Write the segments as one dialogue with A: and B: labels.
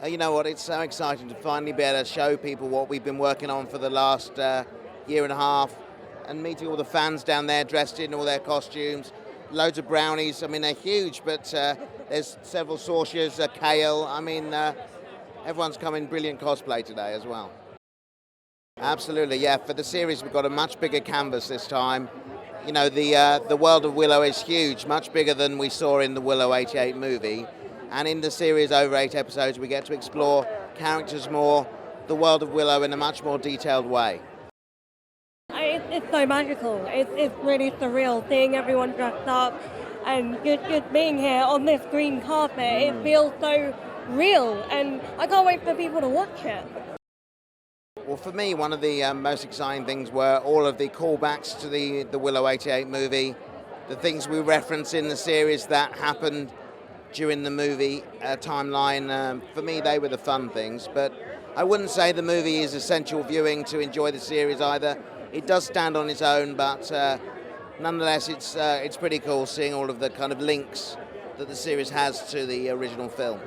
A: You know what, it's so exciting to finally be able to show people what we've been working on for the last year and a half, and meeting all the fans down there dressed in all their costumes. Loads of brownies. I mean, they're huge, but there's several sausages, kale. I mean, everyone's come in brilliant cosplay today as well. Absolutely, yeah. For the series, we've got a much bigger canvas this time. You know, the world of Willow is huge, much bigger than we saw in the Willow 88 movie. And in the series, over 8 episodes, we get to explore characters more, the world of Willow in a much more detailed way.
B: It's so magical. It's really surreal seeing everyone dressed up and just being here on this green carpet. It feels so real, and I can't wait for people to watch it.
A: Well, for me, one of the most exciting things were all of the callbacks to the Willow 88 movie, the things we reference in the series that happened during the movie timeline. For me, they were the fun things, but I wouldn't say the movie is essential viewing to enjoy the series either. It does stand on its own, but nonetheless, it's pretty cool seeing all of the kind of links that the series has to the original film.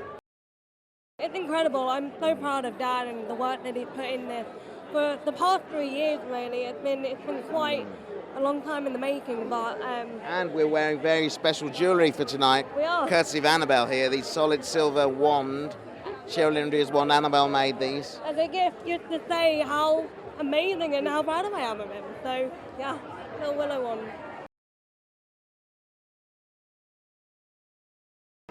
B: It's incredible. I'm so proud of Dad and the work that he put in this. For the past 3 years, really, it's been quite a long time in the making, but...
A: And we're wearing very special jewellery for tonight.
B: We are.
A: Courtesy of Annabelle here, the solid silver wand. Cheryl Lindry's wand, Annabelle made these.
B: As a gift, just to say how amazing and how proud I am of him. So, yeah, little Willow wand.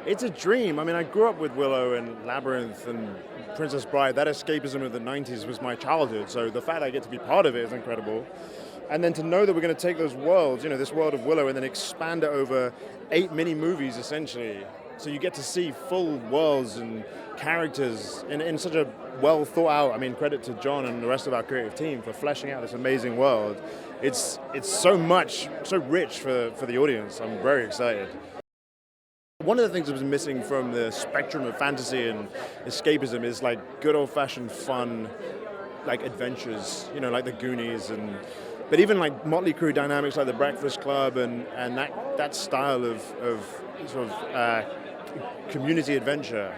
C: It's a dream. I mean, I grew up with Willow and Labyrinth and Princess Bride. That escapism of the 90s was my childhood, so the fact I get to be part of it is incredible. And then to know that we're going to take those worlds, you know, this world of Willow, and then expand it over 8 mini-movies, essentially. So you get to see full worlds and characters in such a well-thought-out, I mean, credit to John and the rest of our creative team for fleshing out this amazing world. It's so much, so rich for the audience. I'm very excited. One of the things that was missing from the spectrum of fantasy and escapism is like good old-fashioned fun, like adventures, you know, like the Goonies, but even like Motley Crue dynamics like the Breakfast Club and that style of sort of community adventure.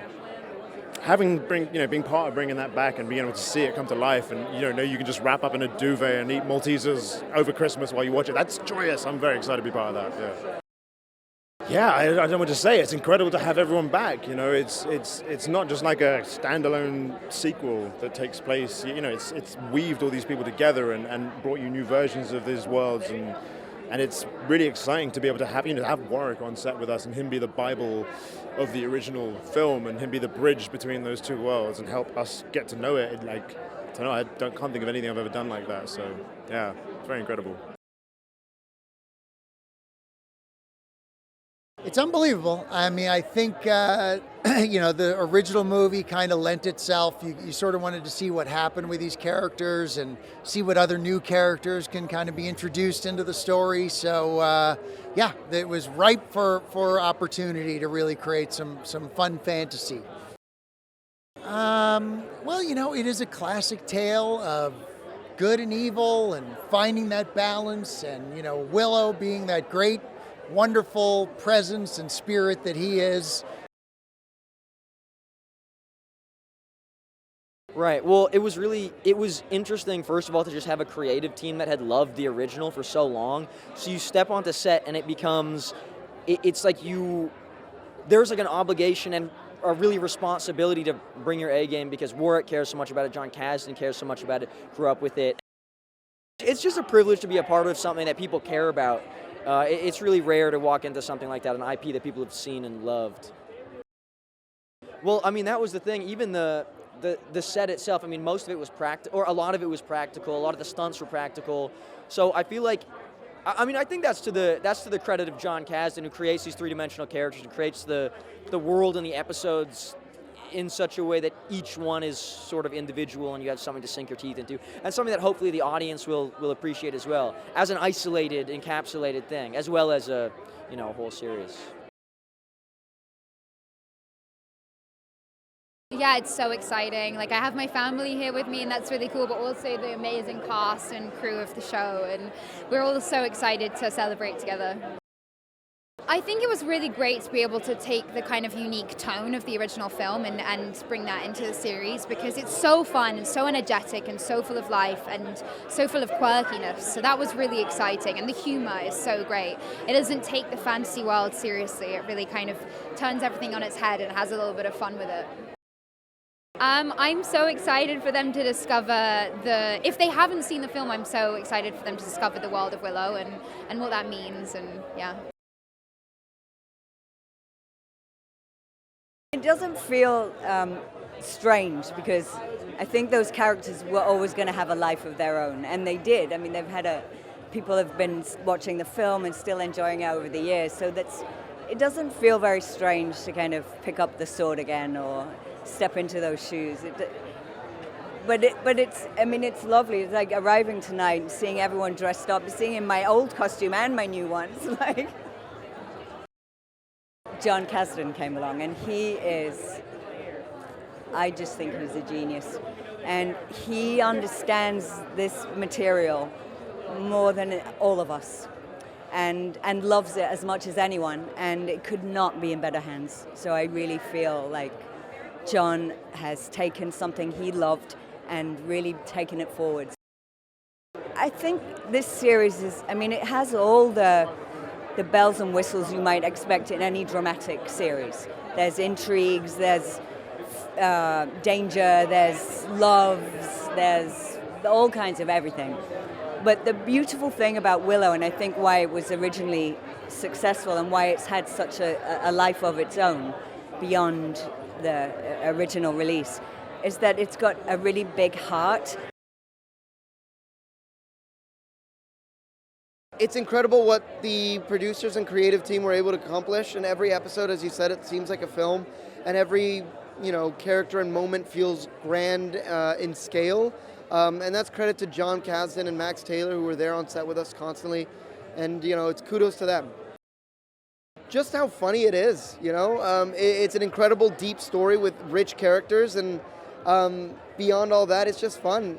C: Being part of bringing that back and being able to see it come to life, and know you can just wrap up in a duvet and eat Maltesers over Christmas while you watch it. That's joyous. I'm very excited to be part of that. Yeah. Yeah, I don't know what to say. It's incredible to have everyone back. You know, it's not just like a standalone sequel that takes place. You know, it's weaved all these people together and brought you new versions of these worlds, and it's really exciting to be able to have Warwick on set with us and him be the Bible of the original film and him be the bridge between those two worlds and help us get to know it. I can't think of anything I've ever done like that. So yeah, it's very incredible.
D: It's unbelievable. I mean, I think, the original movie kind of lent itself. You sort of wanted to see what happened with these characters and see what other new characters can kind of be introduced into the story. So, it was ripe for opportunity to really create some fun fantasy. It is a classic tale of good and evil and finding that balance, and, Willow being that great, wonderful presence and spirit that he is.
E: Right. Well, it was interesting, first of all, to just have a creative team that had loved the original for so long. So you step onto set and it becomes, it's like there's like an obligation and a really responsibility to bring your A game because Warwick cares so much about it, John Kasdan cares so much about it, grew up with it. It's just a privilege to be a part of something that people care about. It's really rare to walk into something like that, an IP that people have seen and loved. Well, I mean, that was the thing. Even the set itself, I mean, most of it was practical, or a lot of it was practical. A lot of the stunts were practical. So I feel like, I think that's to the credit of John Kasdan, who creates these three-dimensional characters and creates the world and the episodes in such a way that each one is sort of individual and you have something to sink your teeth into, and something that hopefully the audience will appreciate as well, as an isolated, encapsulated thing, as well as a whole series.
F: Yeah, it's so exciting. Like, I have my family here with me, and that's really cool, but also the amazing cast and crew of the show, and we're all so excited to celebrate together. I think it was really great to be able to take the kind of unique tone of the original film and bring that into the series, because it's so fun and so energetic and so full of life and so full of quirkiness. So that was really exciting, and the humor is so great. It doesn't take the fantasy world seriously. It really kind of turns everything on its head and has a little bit of fun with it. I'm so excited for them to discover if they haven't seen the film, I'm so excited for them to discover the world of Willow and what that means, and yeah.
G: It doesn't feel strange, because I think those characters were always going to have a life of their own, and they did. I mean, people have been watching the film and still enjoying it over the years, so it doesn't feel very strange to kind of pick up the sword again or step into those shoes. But it's lovely. It's like arriving tonight, seeing everyone dressed up, seeing in my old costume and my new ones. Like, John Kasdan came along, and I just think he's a genius. And he understands this material more than all of us, and loves it as much as anyone, and it could not be in better hands. So I really feel like John has taken something he loved and really taken it forward. I think this series it has all the bells and whistles you might expect in any dramatic series. There's intrigues, there's danger, there's loves, there's all kinds of everything. But the beautiful thing about Willow, and I think why it was originally successful and why it's had such a life of its own beyond the original release, is that it's got a really big heart.
H: It's incredible what the producers and creative team were able to accomplish. In every episode, as you said, it seems like a film, and every character and moment feels grand in scale. And that's credit to John Kasdan and Max Taylor, who were there on set with us constantly. And it's kudos to them. Just how funny it is, it's an incredible deep story with rich characters, and beyond all that, it's just fun.